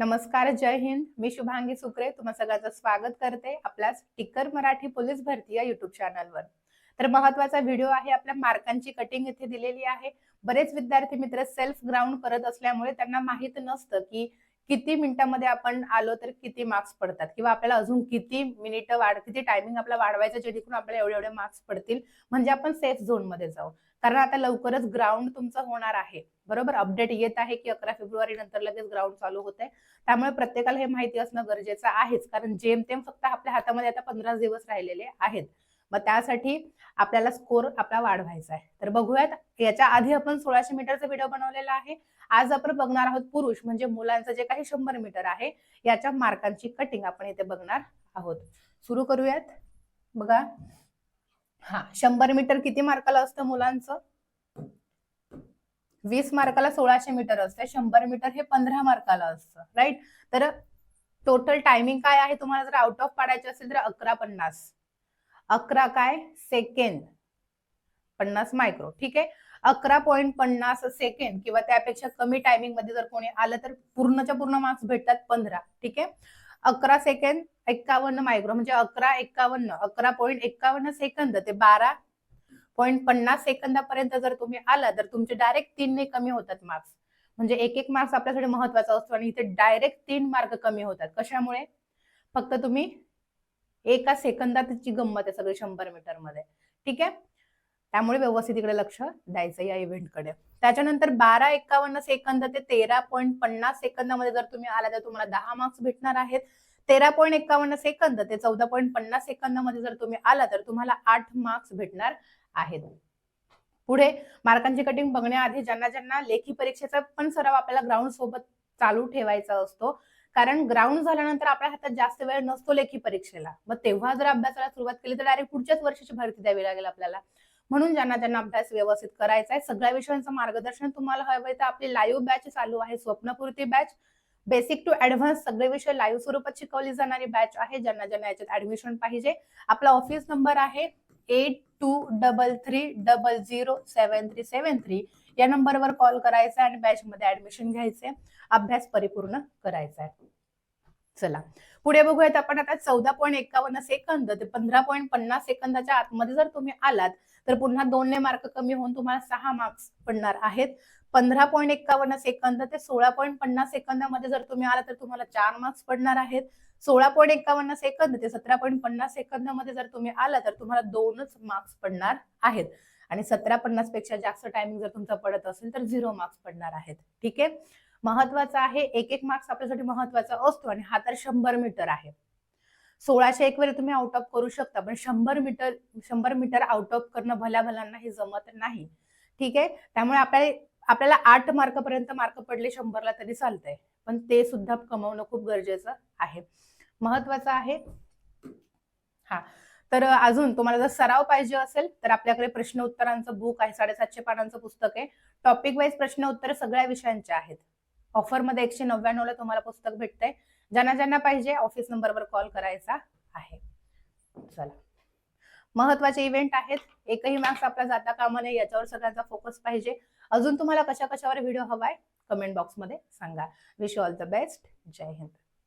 नमस्कार, जय हिंद. मी शुभांगी सुक्रे तुम्हा सगळ्यांचं स्वागत करते आपल्याच टिकर मराठी पोलीस भरती या युट्यूब चॅनलवर. तर महत्वाचा व्हिडिओ आहे. आपल्या मार्कांची कटिंग इथे दिलेली आहे. बरेच विद्यार्थी मित्र सेल्फ ग्राउंड करत असल्यामुळे त्यांना माहित नसतं की किती मिनिटांमध्ये आपण आलो तर किती मार्क्स पडतात किंवा आपल्याला अजून किती किती टायमिंग आपला वाढवायचं जेणेकरून आपल्याला एवढे एवढे मार्क्स पडतील म्हणजे आपण सेफ झोन मध्ये जाऊ. कारण आता लवकरच ग्राउंड तुमचं होणार आहे. बरोबर, अपडेट येत आहे की 11 फेब्रुवारी नंतर लगेच ग्राउंड चालू होते. त्यामुळे प्रत्येकाला हे माहिती असणं गरजेचं आहेच, कारण जेमतेम फक्त आपल्या हातामध्ये आता 15 दिवस राहिलेले आहेत. मग त्यासाठी आपल्याला स्कोर आपला वाढवायचा आहे. तर बघूयात. याच्या आधी आपण 1600 मीटरचा व्हिडिओ बनवलेला आहे. आज आपण बघणार आहोत पुरुष म्हणजे मुलांचं जे काही 100 मीटर आहे याच्या मार्कांची कटिंग आपण इथे बघणार आहोत. सुरू करूयात. बघा, 100 मीटर किती मार्काला असतं मुलांचं? 20 मार्काला 1600 मीटर असते. 100 मीटर हे 15 मार्काला असतं, राईट? तर टोटल टायमिंग काय आहे तुम्हाला जर आउट ऑफ पाडायचे असेल तर 11:50. 11 काय सेकंड, 50 मायक्रो. ठीक आहे, 11.50 सेकंड किंवा त्यापेक्षा कमी टायमिंग मध्ये जर कोणी आलं तर पूर्णच्या पूर्ण मार्क्स भेटतात 15. ठीक आहे, 11 सेकंड 51 मायक्रो म्हणजे 11.51 सेकंद ते 12.50 सेकंदापर्यंत जर तुम्ही आला तर तुमचे डायरेक्ट 3 ने कमी होतात मार्क्स. म्हणजे एक एक मार्क्स आपल्यासाठी महत्वाचा असतो आणि इथे डायरेक्ट 3 मार्क कमी होतात. कशामुळे? फक्त तुम्ही एका सेकंदाची गंमत आहे सगळी 100 मीटर मध्ये. ठीक आहे, त्यामुळे व्यवस्थित इकडे लक्ष द्यायचं या इव्हेंटकडे. त्याच्यानंतर 12.51 सेकंद ते 13.50 सेकंदामध्ये जर तुम्ही आला तर तुम्हाला 10 मार्क्स भेटणार आहेत. 13.51 सेकंद ते 14.50 सेकंदामध्ये जर तुम्ही आला तर तुम्हाला 8 मार्क्स भेटणार आहेत. पुढे मार्कांची कटिंग बघण्याआधी ज्यांना ज्यांना लेखी परीक्षेचा पण सराव आपल्याला ग्राउंड सोबत चालू ठेवायचा असतो, कारण ग्राउंड झाल्यानंतर आपल्या हातात जास्त वेळ नसतो लेखी परीक्षेला. मग तेव्हा जर अभ्यासाला सुरुवात केली तर डायरेक्ट पुढच्याच वर्षाची भरती द्यावी लागेल आपल्याला. म्हणून ज्यांना ज्यांना अभ्यास व्यवस्थित करायचा आहे, सगळ्या विषयांचं मार्गदर्शन तुम्हाला हवंय तर आपली लाईव्ह बॅच चालू आहे. स्वप्नपूर्ती बॅच, बेसिक टू ऍडव्हान्स सगळे विषय लाईव्ह स्वरूपात शिकवली जाणारी बॅच आहे. ज्यांना ज्यांना याच्यात ऍडमिशन पाहिजे, आपला ऑफिस नंबर आहे 8233007373. या नंबरवर कॉल करायचा आणि बॅच मध्ये ऍडमिशन घ्यायचे, अभ्यास परिपूर्ण करायचा आहे. चला पुढे बघूयात आपण आता. 14.51 सेकंद ते 15.50 सेकंदाच्या आतमध्ये जर तुम्ही आलात तर पुन्हा 2 ने मार्क कमी होऊन तुम्हाला 6 मार्क्स पडणार आहेत. 15.51 सेकंद ते 16.50 सेकंदामध्ये जर तुम्ही आला तर तुम्हाला 4 मार्क्स पडणार आहेत. 16.51 सेकंद ते 17.50 सेकंदामध्ये जर तुम्ही आला तर तुम्हाला 2च मार्क्स पडणार आहेत. आणि 17:50 पेक्षा जास्त टायमिंग जर तुमचा पडत असेल तर 0 मार्क्स पडणार आहेत. ठीक आहे, महत्वाचं आहे. एक एक मार्क्स आपल्यासाठी महत्वाचा असतो आणि हा तर 100 मीटर आहे. 1601 वेळी तुम्ही आउट ऑफ करू शकता, पण 100 मीटर आउट ऑफ करणं भल्या भल्यांना हे जमत नाही. ठीक आहे, त्यामुळे आपल्याला 8 मार्क पर्यंत मार्क पडले 100ला तरी चालतंय, पण ते सुद्धा कमवणं खूप गरजेचं आहे, महत्वाचं आहे. तर अजून तुम्हाला जर सराव पाहिजे असेल तर आपल्याकडे प्रश्न उत्तरांचं बुक आहे. 750 पानांचं पुस्तक आहे. टॉपिक वाईज प्रश्न उत्तर सगळ्या विषयांचे आहेत. ऑफर मध्ये 199 ला तुम्हाला पुस्तक भेटतंय. ज्यांना ज्यांना पाहिजे ऑफिस नंबरवर कॉल करायचा आहे. चला, महत्वाचे इव्हेंट आहेत. एकही मार्क्स आपला जाता कामा नये याच्यावर सगळ्यांचा फोकस पाहिजे. अजून तुम्हाला कशा कशावर व्हिडिओ हवाय कमेंट बॉक्स मध्ये सांगा. Wish you all the best. जय हिंद.